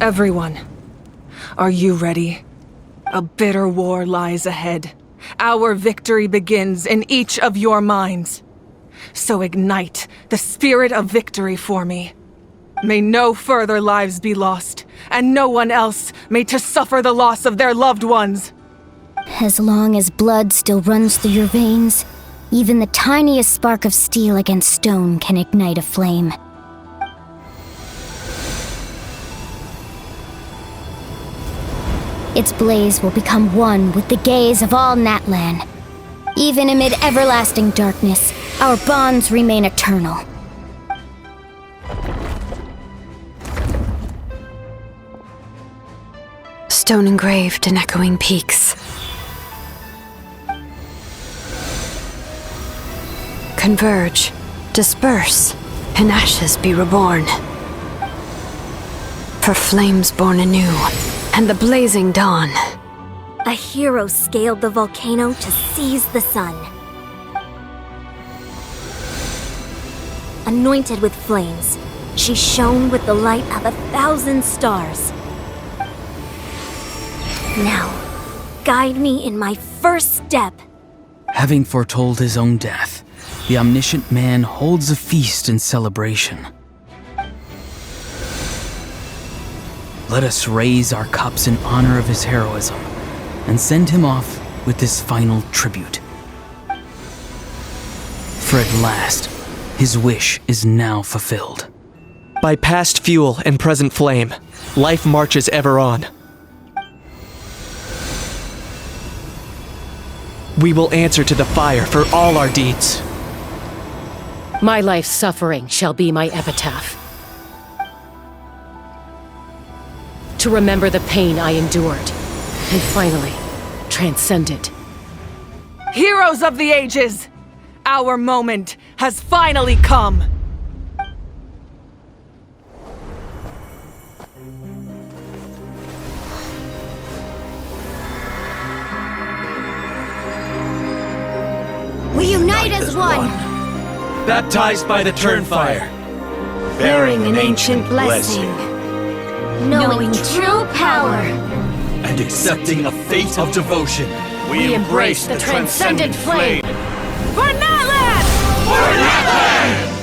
Everyone, are you ready? A bitter war lies ahead. Our victory begins in each of your minds. So ignite the spirit of victory for me. May no further lives be lost, and no one else may to suffer the loss of their loved ones. As long as blood still runs through your veins, even the tiniest spark of steel against stone can ignite a flame. Its blaze will become one with the gaze of all Natlan. Even amid everlasting darkness, our bonds remain eternal. Stone engraved in echoing peaks. Converge, disperse, in ashes be reborn. For flames born anew, and the blazing dawn. A hero scaled the volcano to seize the sun. Anointed with flames, she shone with the light of 1,000 stars. Now, guide me in my first step. Having foretold his own death, the omniscient man holds a feast in celebration. Let us raise our cups in honor of his heroism and send him off with this final tribute. For at last, his wish is now fulfilled. By past fuel and present flame, life marches ever on. We will answer to the fire for all our deeds. My life's suffering shall be my epitaph. To remember the pain I endured, and finally, transcend it. Heroes of the ages! Our moment has finally come! We unite as one! Baptized by the Turnfire, bearing an ancient blessing, Knowing true power, and accepting a fate of devotion, we embrace the transcendent flame. For Natlan! For Natlan!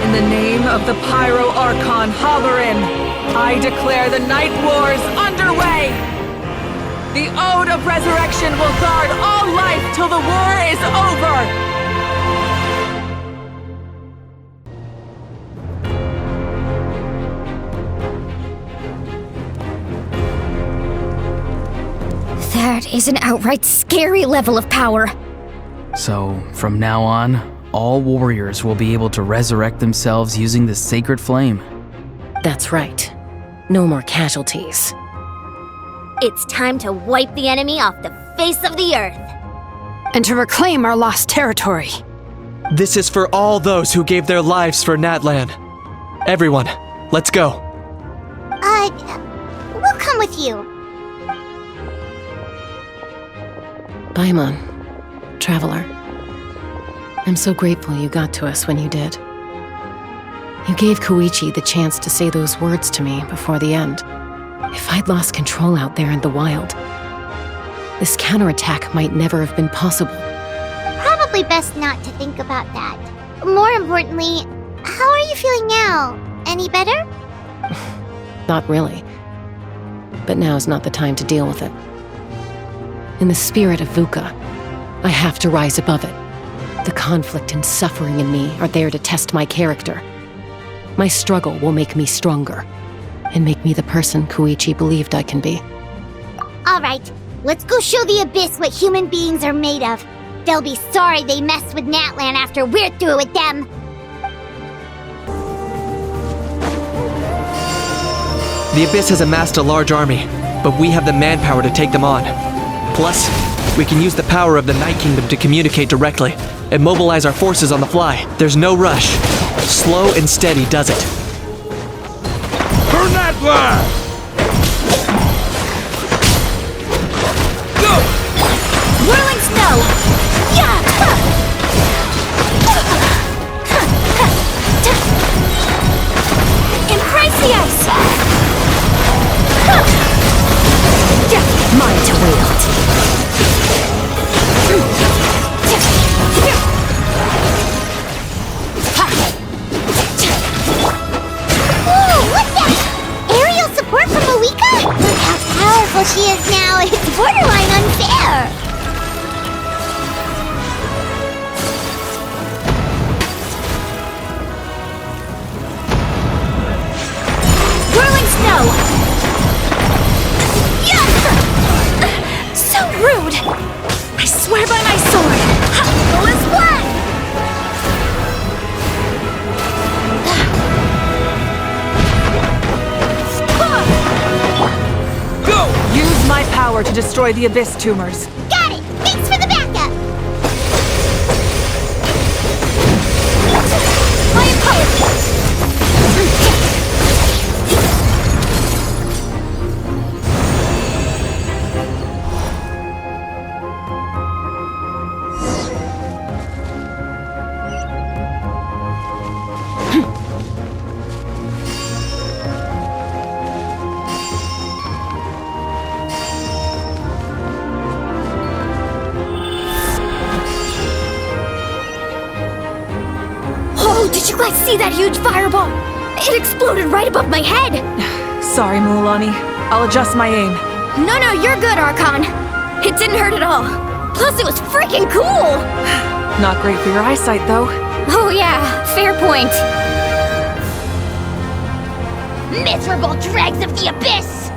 In the name of the Pyro Archon Halloran, I declare the Night Wars underway! The Ode of Resurrection will guard all life till the war is over! that is an outright scary level of power. So, from now on, all warriors will be able to resurrect themselves using the sacred flame. That's right. No more casualties. It's time to wipe the enemy off the face of the earth. And to reclaim our lost territory. This is for all those who gave their lives for Natlan. Everyone, let's go. We'll come with you. Paimon, traveler. I'm so grateful you got to us when you did. You gave Koichi the chance to say those words to me before the end. If I'd lost control out there in the wild, this counterattack might never have been possible. Probably best not to think about that. More importantly, how are you feeling now? Any better? Not really. But now's not the time to deal with it. In the spirit of VUCA, I have to rise above it. The conflict and suffering in me are there to test my character. My struggle will make me stronger, and make me the person Koichi believed I can be. Alright, let's go show the Abyss what human beings are made of. They'll be sorry they messed with Natlan after we're through with them. The Abyss has amassed a large army, but we have the manpower to take them on. Plus, We can use the power of the Night Kingdom to communicate directly and mobilize our forces on the fly. There's no rush. Slow and steady does it. For Natlan! Go! Whirling snow! Yeah! Embrace the ice! Mine to wield. Ooh, what's that? Aerial support from Moika? Look how powerful she is now. It's borderline unfair. Whirling snow! So rude! I swear by my sword! All is black! Go! Use my power to destroy the Abyss tumors. Got it. Thanks for the backup. I oppose! Oh, did you guys see that huge fireball? It exploded right above my head! Sorry, Mulani. I'll adjust my aim. No, you're good, Archon. It didn't hurt at all. Plus, it was freaking cool! Not great for your eyesight, though. Oh yeah, fair point. Miserable dregs of the Abyss!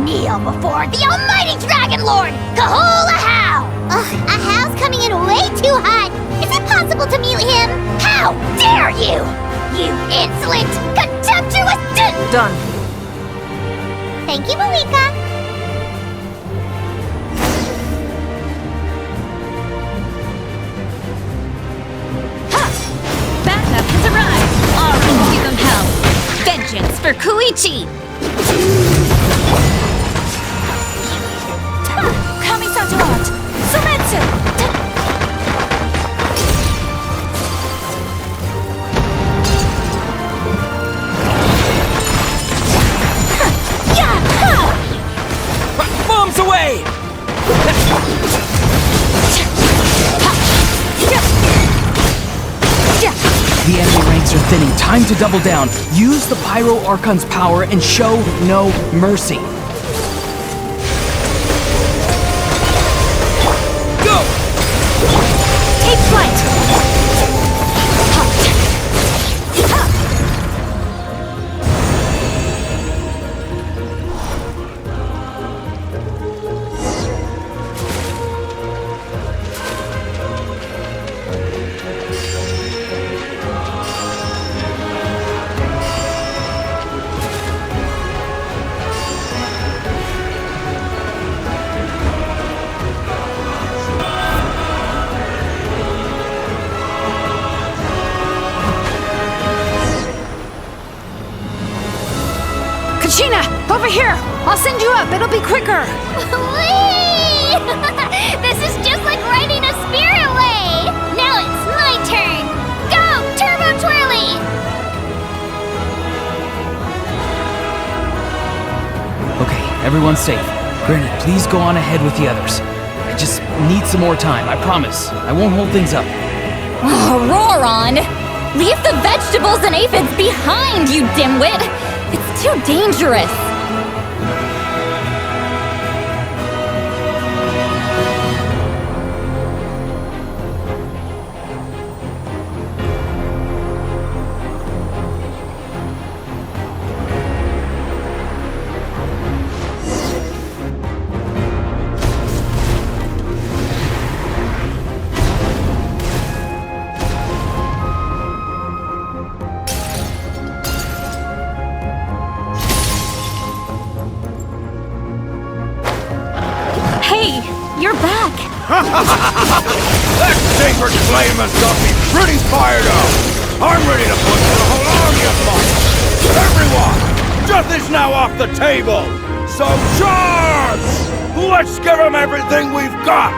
Kneel before the almighty Dragon Lord, Kahula How! Ugh, a How's coming in way too hot. Is it possible to mute him? How dare you! You insolent, contemptuous Done. Thank you, Moika. Backup has arrived! Already give them hell! Vengeance for Koichi! Kami-san's art! Sumetsu! Bombs away! The enemy ranks are thinning. Time to double down. Use the Pyro Archon's power and show no mercy. Go! Take flight! Kachina, over here! I'll send you up, it'll be quicker! Whee! This is just like riding a spirit way! Now it's my turn! Go, Turbo Twirly! Okay, everyone's safe. Granny, please go on ahead with the others. I just need some more time, I promise. I won't hold things up. Oh, Roron! Leave the vegetables and aphids behind, you dimwit! It's too dangerous! You're back! That sacred flame has got me pretty fired up! I'm ready to put the whole army of monsters! Everyone! Death is now off the table! So charge! Let's give them everything we've got!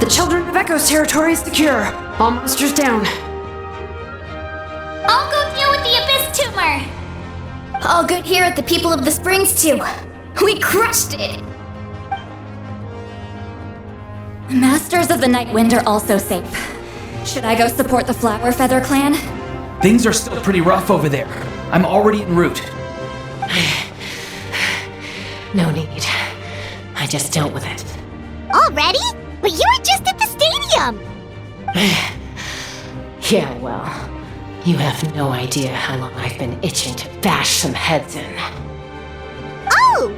The Children of Echo's territory is secure. All monsters down. I'll go deal with the Abyss tumor! All good here at the People of the Springs, too. We crushed it! Masters of the Night Wind are also safe. Should I go support the Flower Feather clan? Things are still pretty rough over there. I'm already en route. No need. I just dealt with it. Already? But you were just at the stadium! Yeah, well, you have no idea how long I've been itching to bash some heads in. Oh!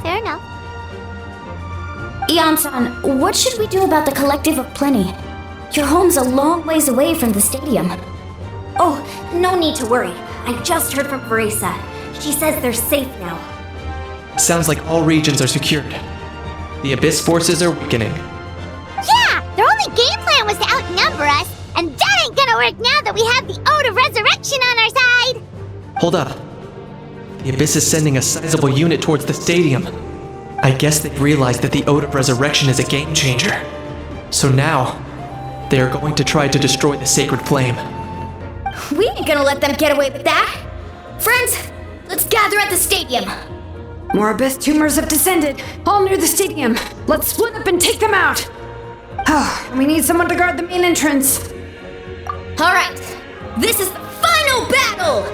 Fair enough. Ian-san, what should we do about the Collective of Plenty? Your home's a long ways away from the stadium. Oh, no need to worry. I just heard from Veresa. She says they're safe now. Sounds like all regions are secured. The Abyss forces are weakening. Yeah! Their only game plan was to outnumber us, and that ain't gonna work now that we have the Ode of Resurrection on our side! Hold up. The Abyss is sending a sizable unit towards the stadium. I guess they've realized that the Ode of Resurrection is a game changer. So now, they are going to try to destroy the sacred flame. We ain't gonna let them get away with that! Friends, let's gather at the stadium! More Abyss tumors have descended, all near the stadium. Let's split up and take them out. Oh, we need someone to guard the main entrance. Alright, this is the final battle!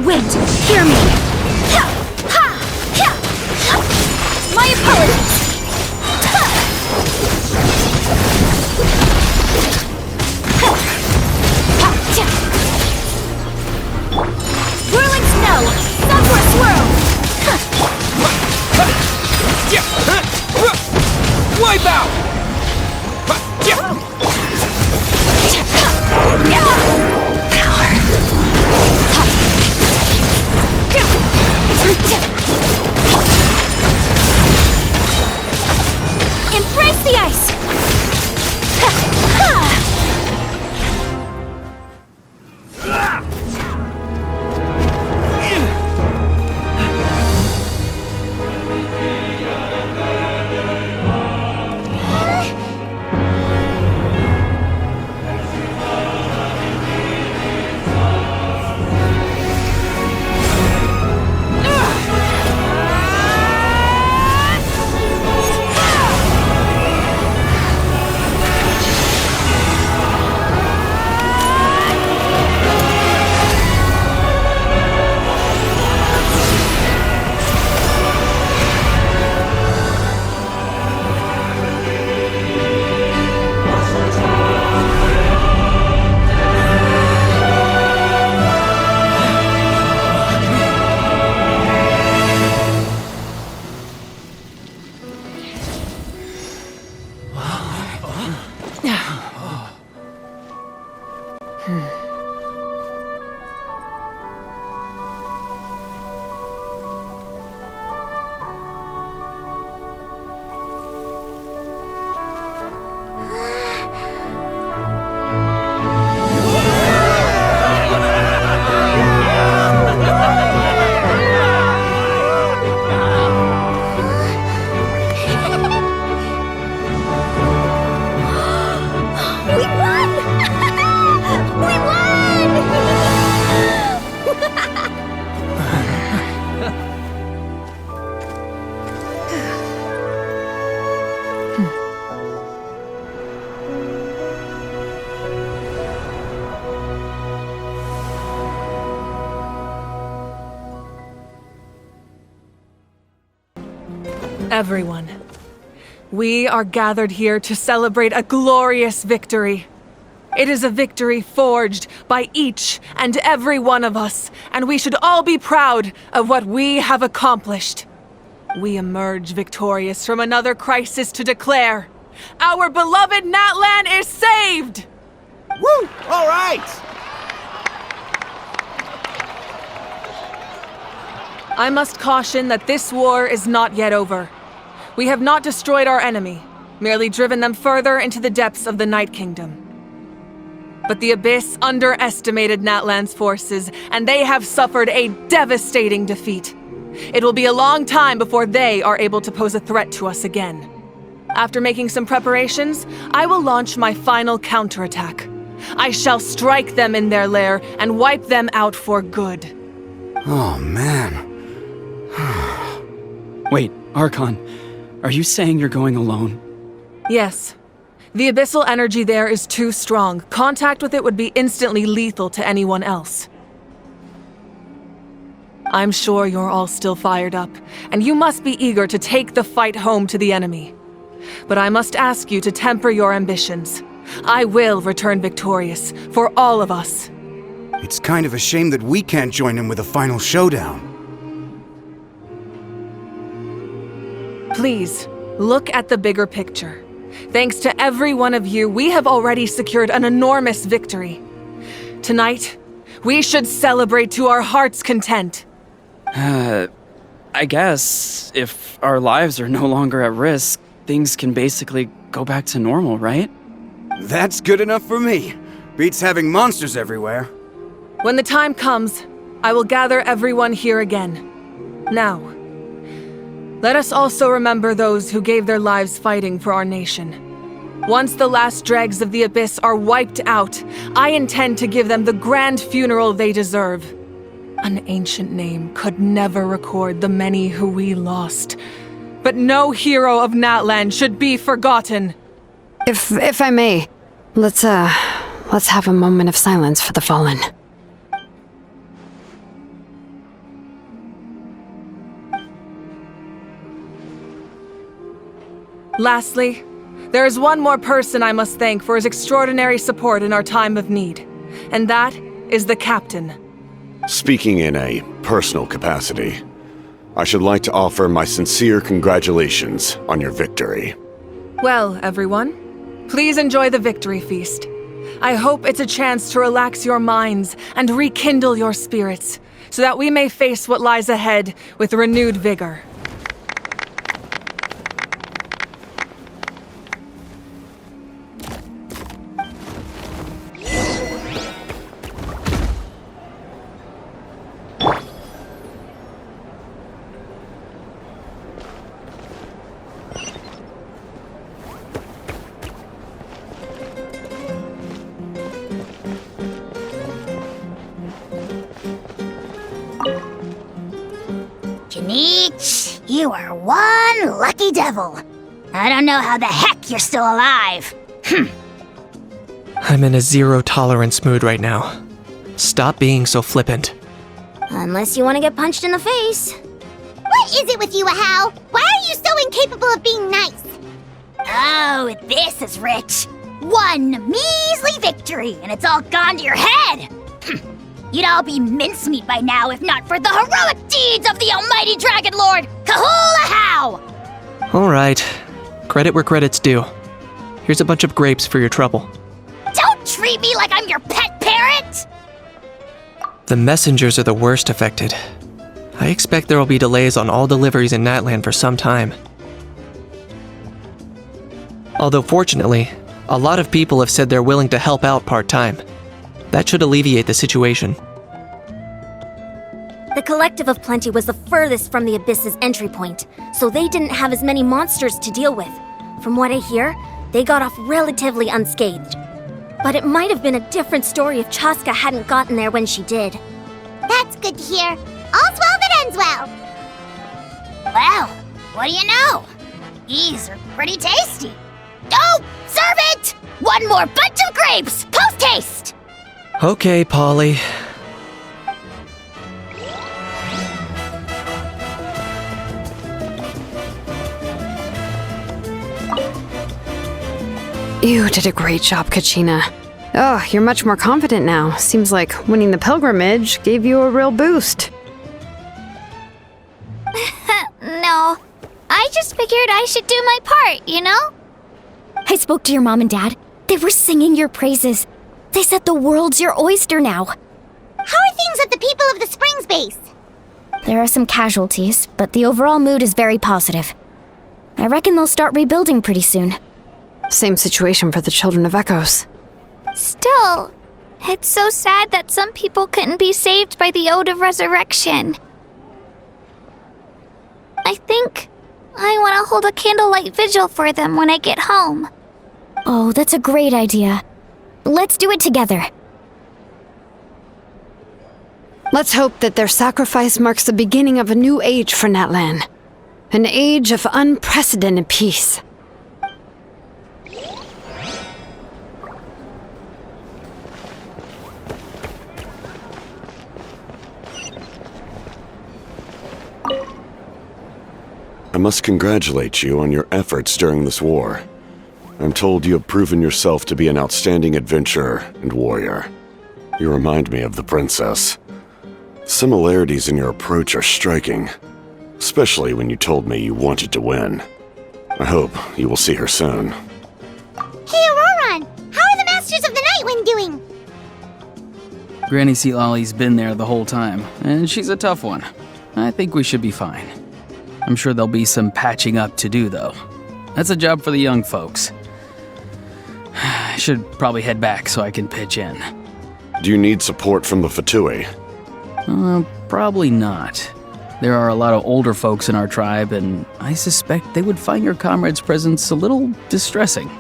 Wait, hear me! My apologies! Whirling snow! Sunward swirl! Wipe out! Embrace the ice! Everyone, we are gathered here to celebrate a glorious victory. It is a victory forged by each and every one of us, and we should all be proud of what we have accomplished. We emerge victorious from another crisis to declare, our beloved Natlan is saved! Woo! All right! I must caution that this war is not yet over. We have not destroyed our enemy, merely driven them further into the depths of the Night Kingdom. But the Abyss underestimated Natlan's forces, and they have suffered a devastating defeat. It will be a long time before they are able to pose a threat to us again. After making some preparations, I will launch my final counterattack. I shall strike them in their lair and wipe them out for good. Oh, man. Wait, Archon, are you saying you're going alone? Yes. The abyssal energy there is too strong. Contact with it would be instantly lethal to anyone else. I'm sure you're all still fired up, and you must be eager to take the fight home to the enemy. But I must ask you to temper your ambitions. I will return victorious, for all of us. It's kind of a shame that we can't join in with a final showdown. Please, look at the bigger picture. Thanks to every one of you, we have already secured an enormous victory. Tonight, we should celebrate to our heart's content. I guess if our lives are no longer at risk, things can basically go back to normal, right? That's good enough for me. Beats having monsters everywhere. When the time comes, I will gather everyone here again. Now, let us also remember those who gave their lives fighting for our nation. Once the last dregs of the Abyss are wiped out, I intend to give them the grand funeral they deserve. An ancient name could never record the many who we lost. But no hero of Natlan should be forgotten. If I may, let's have a moment of silence for the fallen. Lastly, there is one more person I must thank for his extraordinary support in our time of need, and that is the Captain. Speaking in a personal capacity, I should like to offer my sincere congratulations on your victory. Well, everyone, please enjoy the victory feast. I hope it's a chance to relax your minds and rekindle your spirits, so that we may face what lies ahead with renewed vigor. Janich, you are one lucky devil. I don't know how the heck you're still alive. I'm in a zero-tolerance mood right now. Stop being so flippant. Unless you want to get punched in the face. What is it with you, Ahau? Why are you so incapable of being nice? Oh, this is rich. One measly victory, and it's all gone to your head. You'd all be mincemeat by now if not for the heroic deeds of the almighty Dragon Lord, Kahul Ahau! All right. Credit where credit's due. Here's a bunch of grapes for your trouble. Don't treat me like I'm your pet parrot! The messengers are the worst affected. I expect there will be delays on all deliveries in Natlan for some time. Although fortunately, a lot of people have said they're willing to help out part-time. That should alleviate the situation. The Collective of Plenty was the furthest from the Abyss's entry point, so they didn't have as many monsters to deal with. From what I hear, they got off relatively unscathed. But it might have been a different story if Chaska hadn't gotten there when she did. That's good to hear. All's well that ends well. Well, what do you know? These are pretty tasty. Oh, serve it! One more bunch of grapes, post-haste! Okay, Polly. You did a great job, Kachina. Oh, you're much more confident now. Seems like winning the pilgrimage gave you a real boost. No, I just figured I should do my part, you know? I spoke to your mom and dad. They were singing your praises. They said the world's your oyster now. How are things at the People of the Springs base? There are some casualties, but the overall mood is very positive. I reckon they'll start rebuilding pretty soon. Same situation for the Children of Echoes. Still, it's so sad that some people couldn't be saved by the Ode of Resurrection. I think I want to hold a candlelight vigil for them when I get home. Oh, that's a great idea. Let's do it together. Let's hope that their sacrifice marks the beginning of a new age for Natlan. An age of unprecedented peace. I must congratulate you on your efforts during this war. I'm told you have proven yourself to be an outstanding adventurer and warrior. You remind me of the princess. Similarities in your approach are striking, especially when you told me you wanted to win. I hope you will see her soon. Hey, Auroron! How are the Masters of the Nightwind doing? Granny Sealali's been there the whole time, and she's a tough one. I think we should be fine. I'm sure there'll be some patching up to do, though. That's a job for the young folks. I should probably head back so I can pitch in. Do you need support from the Fatui? Probably not. There are a lot of older folks in our tribe, and I suspect they would find your comrade's presence a little distressing.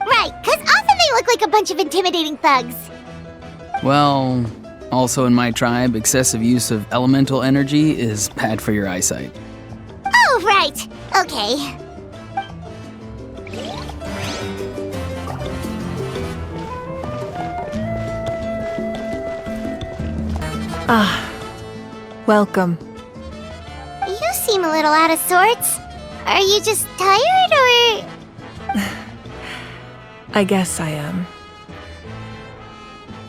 Right, 'cause often they look like a bunch of intimidating thugs. Well, also in my tribe, excessive use of elemental energy is bad for your eyesight. Oh, right. Okay. Welcome. You seem a little out of sorts. Are you just tired, or...? I guess I am.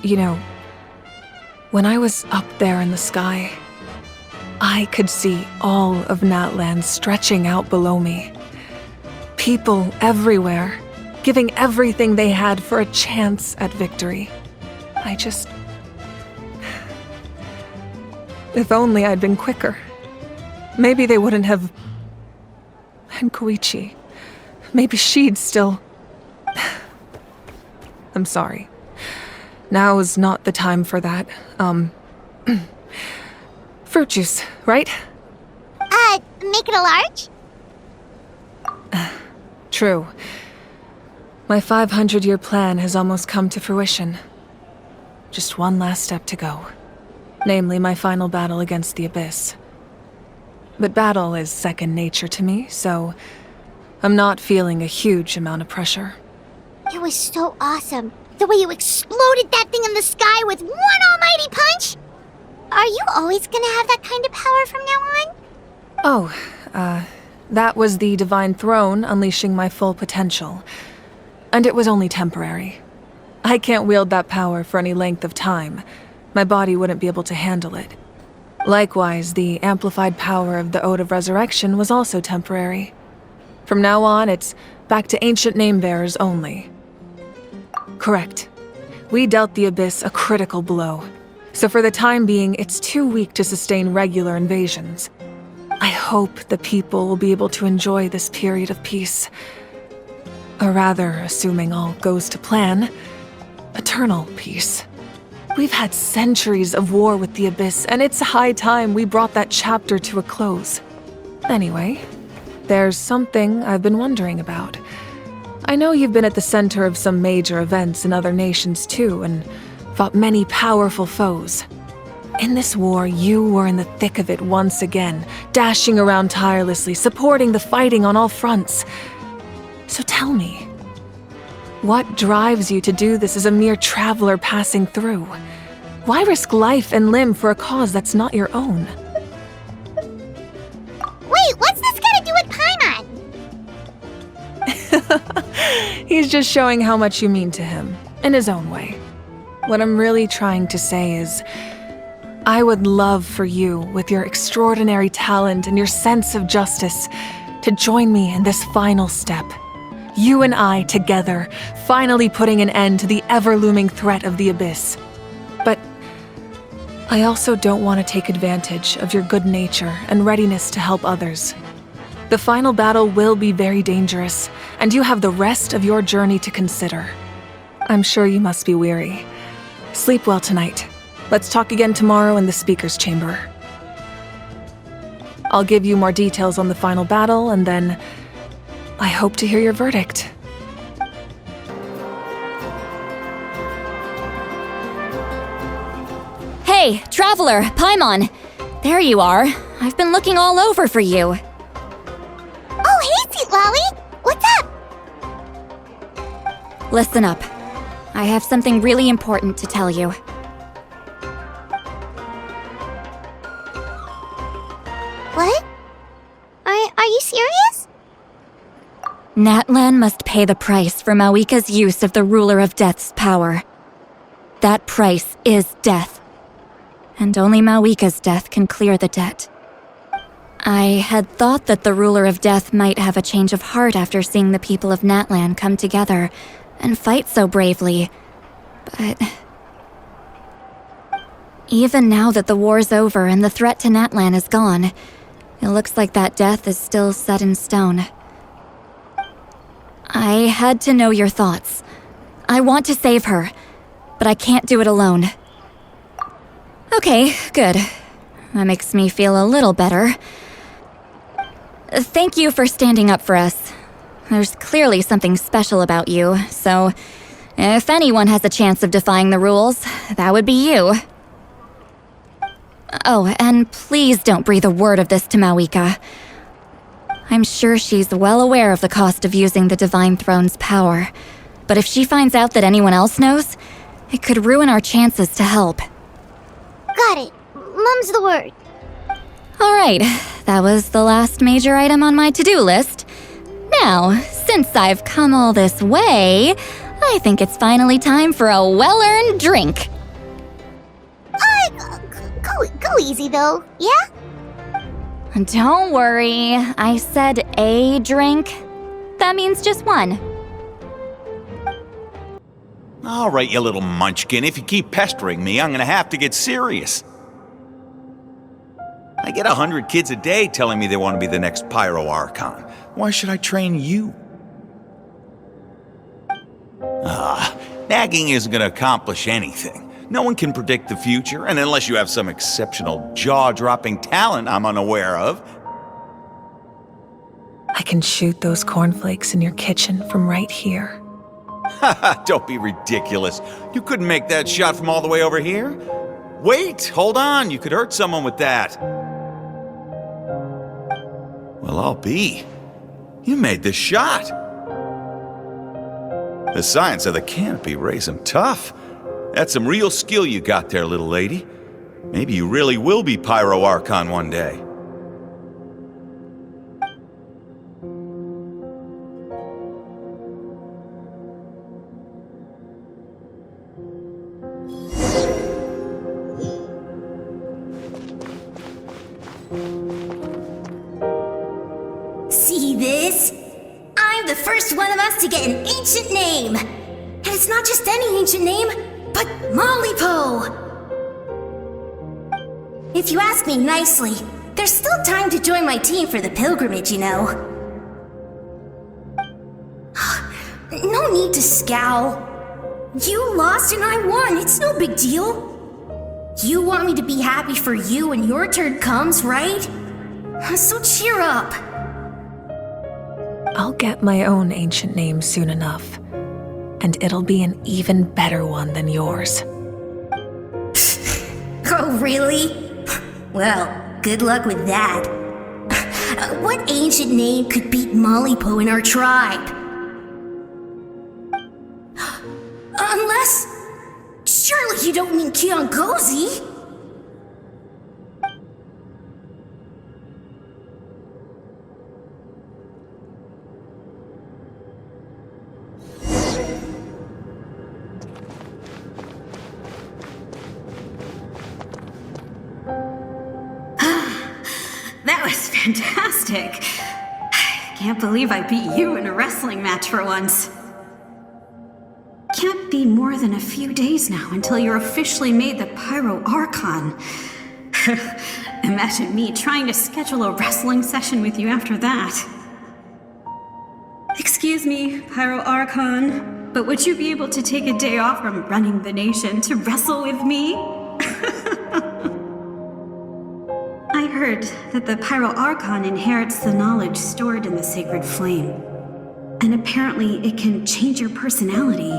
You know, when I was up there in the sky, I could see all of Natlan stretching out below me. People everywhere, giving everything they had for a chance at victory. If only I'd been quicker. Maybe they wouldn't have... And Koichi. Maybe she'd still... I'm sorry. Now is not the time for that. Fruit juice, right? Make it a large? True. My 500-year plan has almost come to fruition. Just one last step to go. Namely, my final battle against the Abyss. But battle is second nature to me, so I'm not feeling a huge amount of pressure. It was so awesome. The way you exploded that thing in the sky with one almighty punch! Are you always gonna have that kind of power from now on? Oh, that was the Divine Throne unleashing my full potential. And it was only temporary. I can't wield that power for any length of time. My body wouldn't be able to handle it. Likewise, the amplified power of the Ode of Resurrection was also temporary. From now on, it's back to ancient name-bearers only. Correct. We dealt the Abyss a critical blow. So for the time being, it's too weak to sustain regular invasions. I hope the people will be able to enjoy this period of peace. Or rather, assuming all goes to plan, eternal peace. We've had centuries of war with the Abyss, and it's high time we brought that chapter to a close. Anyway, there's something I've been wondering about. I know you've been at the center of some major events in other nations too, and fought many powerful foes. In this war, you were in the thick of it once again, dashing around tirelessly, supporting the fighting on all fronts. So tell me, what drives you to do this as a mere traveler passing through? Why risk life and limb for a cause that's not your own? Wait, what's this got to do with Paimon? He's just showing how much you mean to him, in his own way. What I'm really trying to say is, I would love for you, with your extraordinary talent and your sense of justice, to join me in this final step. You and I together, finally putting an end to the ever-looming threat of the Abyss. But I also don't want to take advantage of your good nature and readiness to help others. The final battle will be very dangerous, and you have the rest of your journey to consider. I'm sure you must be weary. Sleep well tonight. Let's talk again tomorrow in the speaker's chamber. I'll give you more details on the final battle, and then I hope to hear your verdict. Hey, Traveler, Paimon! There you are. I've been looking all over for you. Oh, hey, Sweet Lolly! What's up? Listen up. I have something really important to tell you. What? Are you serious? Natlan must pay the price for Mawika's use of the Ruler of Death's power. That price is death. And only Mawika's death can clear the debt. I had thought that the Ruler of Death might have a change of heart after seeing the people of Natlan come together and fight so bravely, but even now that the war's over and the threat to Natlan is gone, it looks like that death is still set in stone. I had to know your thoughts. I want to save her, but I can't do it alone. Okay, good. That makes me feel a little better. Thank you for standing up for us. There's clearly something special about you, so if anyone has a chance of defying the rules, that would be you. Oh, and please don't breathe a word of this to Mawika. I'm sure she's well aware of the cost of using the Divine Throne's power, but if she finds out that anyone else knows, it could ruin our chances to help. Got it. Mum's the word. Alright, that was the last major item on my to-do list. Now, since I've come all this way, I think it's finally time for a well-earned drink. Go easy though, yeah? Don't worry, I said a drink. That means just one. All right, you little munchkin, if you keep pestering me, I'm gonna have to get serious. I get 100 kids a day telling me they want to be the next Pyro Archon. Why should I train you? Nagging isn't gonna accomplish anything. No one can predict the future, and unless you have some exceptional jaw-dropping talent I'm unaware of. I can shoot those cornflakes in your kitchen from right here. Haha, don't be ridiculous. You couldn't make that shot from all the way over here? Wait, hold on, you could hurt someone with that. Well, I'll be. You made the shot. The science of the canopy raised him tough. That's some real skill you got there, little lady. Maybe you really will be Pyro Archon one day. See this? I'm the first one of us to get an ancient name. And it's not just any ancient name, but Mollypo. If you ask me nicely, there's still time to join my team for the pilgrimage, you know. No need to scowl. You lost and I won, it's no big deal. You want me to be happy for you when your turn comes, right? So cheer up. I'll get my own ancient name soon enough, and it'll be an even better one than yours. Oh, really? Well, good luck with that. What ancient name could beat Mollypo in our tribe? Unless... surely you don't mean Kiangozi? That was fantastic. I can't believe I beat you in a wrestling match for once. Can't be more than a few days now until you're officially made the Pyro Archon. Imagine me trying to schedule a wrestling session with you after that. Excuse me, Pyro Archon, but would you be able to take a day off from running the nation to wrestle with me? I heard that the Pyro Archon inherits the knowledge stored in the sacred flame. And apparently it can change your personality.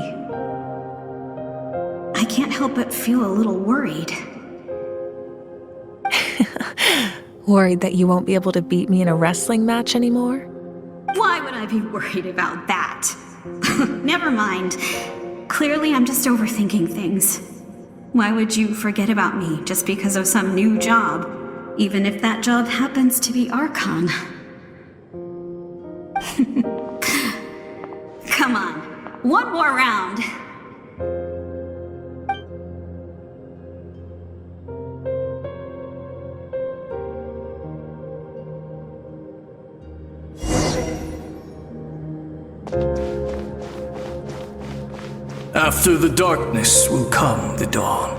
I can't help but feel a little worried. Worried that you won't be able to beat me in a wrestling match anymore? Why would I be worried about that? Never mind. Clearly I'm just overthinking things. Why would you forget about me just because of some new job? Even if that job happens to be Archon. Come on, one more round. After the darkness will come the dawn.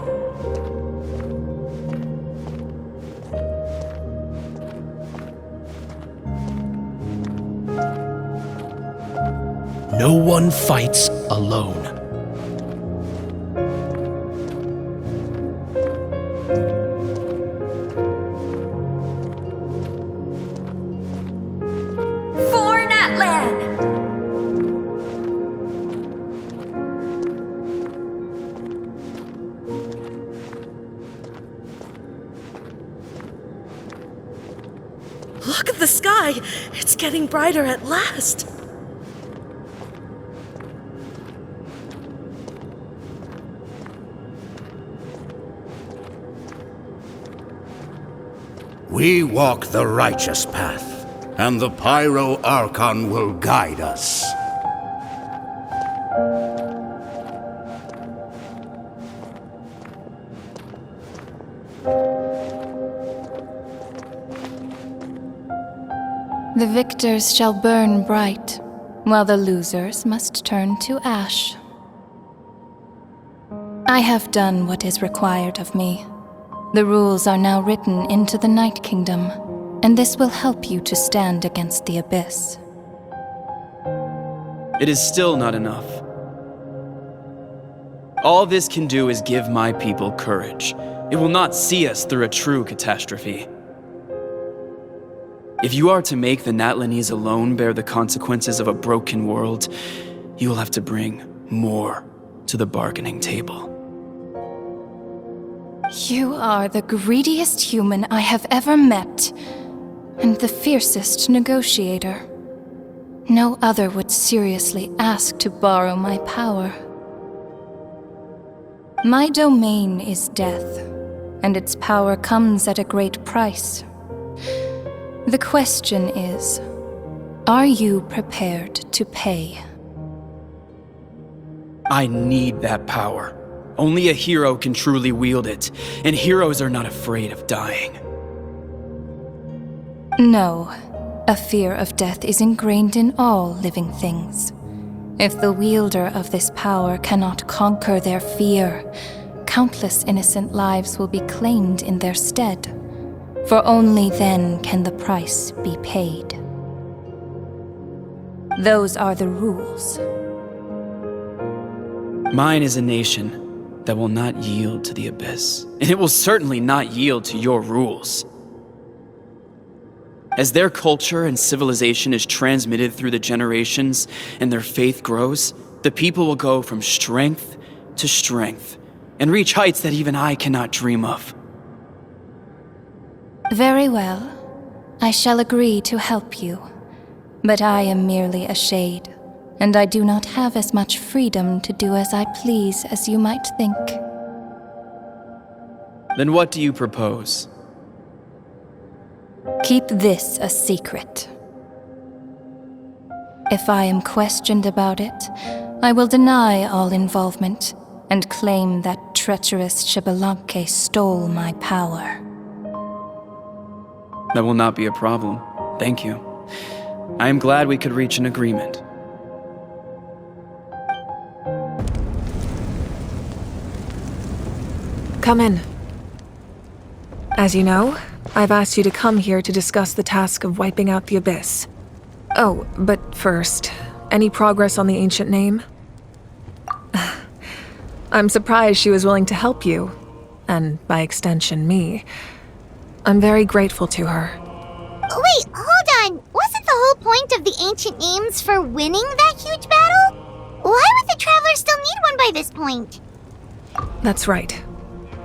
No one fights alone. For Natlan! Look at the sky! It's getting brighter at last! We walk the righteous path, and the Pyro Archon will guide us. The victors shall burn bright, while the losers must turn to ash. I have done what is required of me. The rules are now written into the Night Kingdom, and this will help you to stand against the Abyss. It is still not enough. All this can do is give my people courage. It will not see us through a true catastrophe. If you are to make the Natlanese alone bear the consequences of a broken world, you will have to bring more to the bargaining table. You are the greediest human I have ever met, and the fiercest negotiator. No other would seriously ask to borrow my power. My domain is death, and its power comes at a great price. The question is, are you prepared to pay? I need that power. Only a hero can truly wield it, and heroes are not afraid of dying. No, a fear of death is ingrained in all living things. If the wielder of this power cannot conquer their fear, countless innocent lives will be claimed in their stead, for only then can the price be paid. Those are the rules. Mine is a nation that will not yield to the Abyss, and it will certainly not yield to your rules. As their culture and civilization is transmitted through the generations and their faith grows, the people will go from strength to strength and reach heights that even I cannot dream of. Very well. I shall agree to help you. But I am merely a shade, and I do not have as much freedom to do as I please as you might think. Then what do you propose? Keep this a secret. If I am questioned about it, I will deny all involvement and claim that treacherous Xbalanque stole my power. That will not be a problem. Thank you. I am glad we could reach an agreement. Come in. As you know, I've asked you to come here to discuss the task of wiping out the Abyss. Oh, but first, any progress on the ancient name? I'm surprised she was willing to help you, and by extension, me. I'm very grateful to her. Wait, hold on. Wasn't the whole point of the ancient names for winning that huge battle? Why would the Travelers still need one by this point? That's right.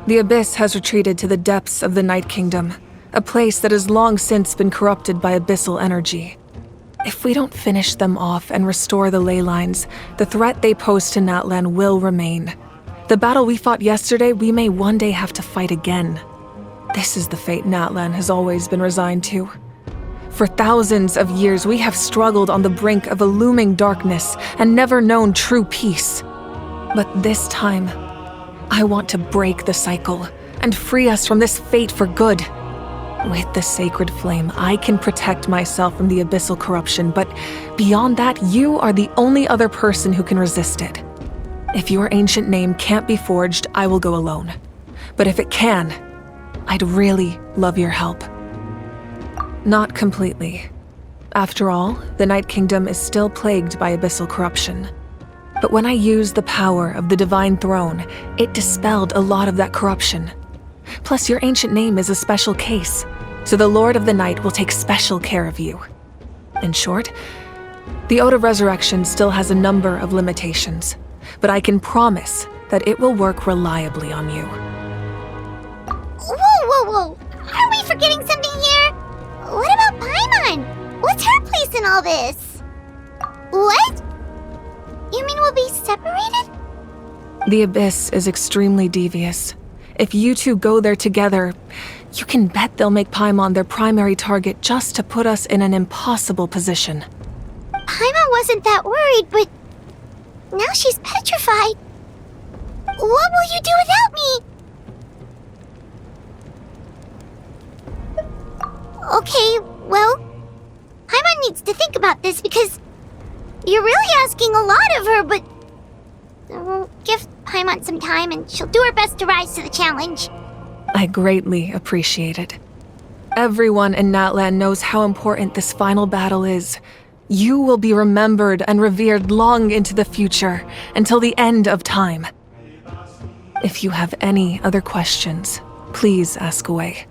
The Abyss has retreated to the depths of the Night Kingdom, a place that has long since been corrupted by abyssal energy. If we don't finish them off and restore the ley lines, the threat they pose to Natlan will remain. The battle we fought yesterday, we may one day have to fight again. This is the fate Natlan has always been resigned to. For thousands of years, we have struggled on the brink of a looming darkness and never known true peace. But this time, I want to break the cycle and free us from this fate for good. With the sacred flame, I can protect myself from the abyssal corruption, but beyond that, you are the only other person who can resist it. If your ancient name can't be forged, I will go alone. But if it can, I'd really love your help. Not completely. After all, the Night Kingdom is still plagued by abyssal corruption. But when I used the power of the Divine Throne, it dispelled a lot of that corruption. Plus, your ancient name is a special case, so the Lord of the Night will take special care of you. In short, the Ode of Resurrection still has a number of limitations, but I can promise that it will work reliably on you. Whoa! Are we forgetting something here? What about Paimon? What's her place in all this? What? You mean we'll be separated? The Abyss is extremely devious. If you two go there together, you can bet they'll make Paimon their primary target just to put us in an impossible position. Paimon wasn't that worried, but now she's petrified. What will you do without me? Okay, well, Paimon needs to think about this because you're really asking a lot of her, but we'll give Paimon some time and she'll do her best to rise to the challenge. I greatly appreciate it. Everyone in Natlan knows how important this final battle is. You will be remembered and revered long into the future, until the end of time. If you have any other questions, please ask away.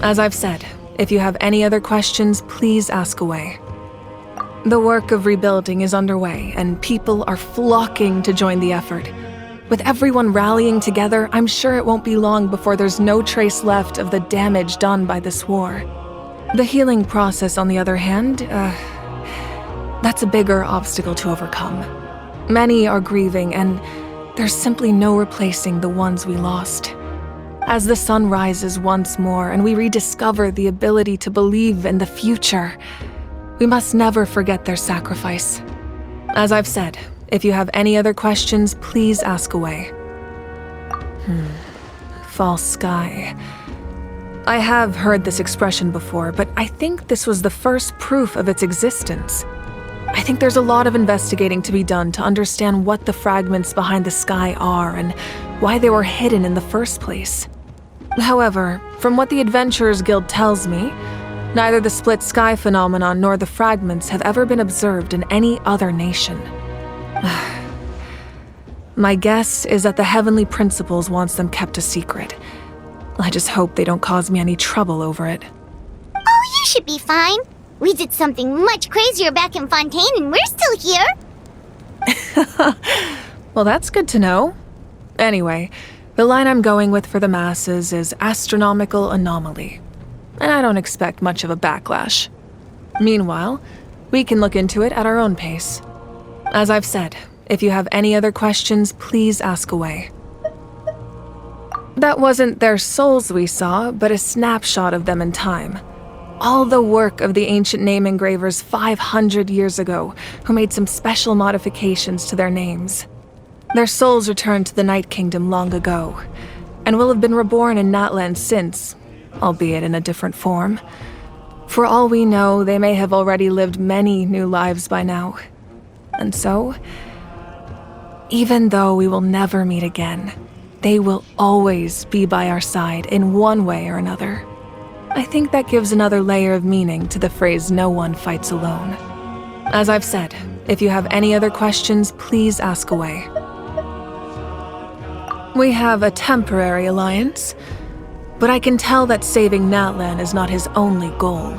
As I've said, if you have any other questions, please ask away. The work of rebuilding is underway, and people are flocking to join the effort. With everyone rallying together, I'm sure it won't be long before there's no trace left of the damage done by this war. The healing process, on the other hand, that's a bigger obstacle to overcome. Many are grieving, and there's simply no replacing the ones we lost. As the sun rises once more and we rediscover the ability to believe in the future, we must never forget their sacrifice. As I've said, if you have any other questions, please ask away. False sky. I have heard this expression before, but I think this was the first proof of its existence. I think there's a lot of investigating to be done to understand what the fragments behind the sky are and why they were hidden in the first place. However, from what the Adventurers Guild tells me, neither the split sky phenomenon nor the fragments have ever been observed in any other nation. My guess is that the Heavenly Principles wants them kept a secret. I just hope they don't cause me any trouble over it. Oh, you should be fine. We did something much crazier back in Fontaine and we're still here. Well, that's good to know. Anyway, the line I'm going with for the masses is astronomical anomaly. And I don't expect much of a backlash. Meanwhile, we can look into it at our own pace. As I've said, if you have any other questions, please ask away. That wasn't their souls we saw, but a snapshot of them in time. All the work of the ancient name engravers 500 years ago, who made some special modifications to their names. Their souls returned to the Night Kingdom long ago, and will have been reborn in Natlan since, albeit in a different form. For all we know, they may have already lived many new lives by now. And so, even though we will never meet again, they will always be by our side in one way or another. I think that gives another layer of meaning to the phrase "no one fights alone." As I've said, if you have any other questions, please ask away. We have a temporary alliance, but I can tell that saving Natlan is not his only goal.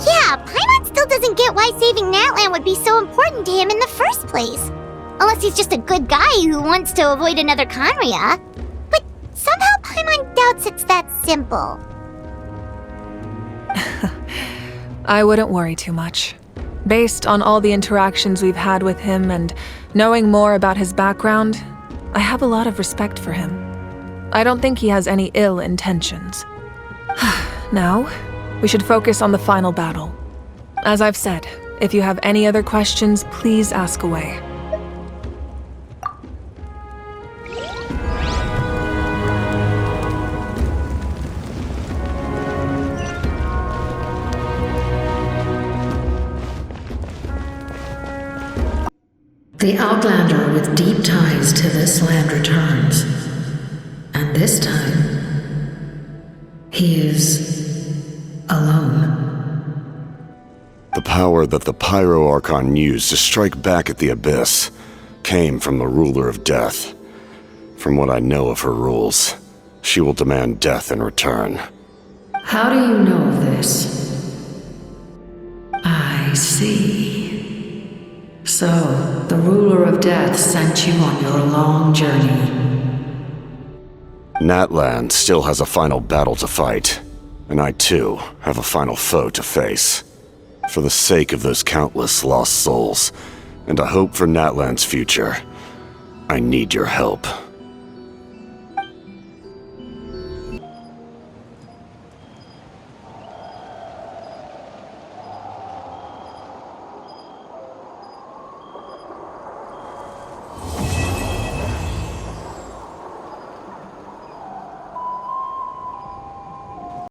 Yeah, Paimon still doesn't get why saving Natlan would be so important to him in the first place. Unless he's just a good guy who wants to avoid another Conria. But somehow Paimon doubts it's that simple. I wouldn't worry too much. Based on all the interactions we've had with him and knowing more about his background, I have a lot of respect for him. I don't think he has any ill intentions. Now, we should focus on the final battle. As I've said, if you have any other questions, please ask away. The Outlander with deep ties to this land returns. And this time, he is alone. The power that the Pyro Archon used to strike back at the Abyss came from the Ruler of Death. From what I know of her rules, she will demand death in return. How do you know of this? I see. So, the Ruler of Death sent you on your long journey. Natlan still has a final battle to fight, and I too have a final foe to face. For the sake of those countless lost souls, and a hope for Natlan's future, I need your help.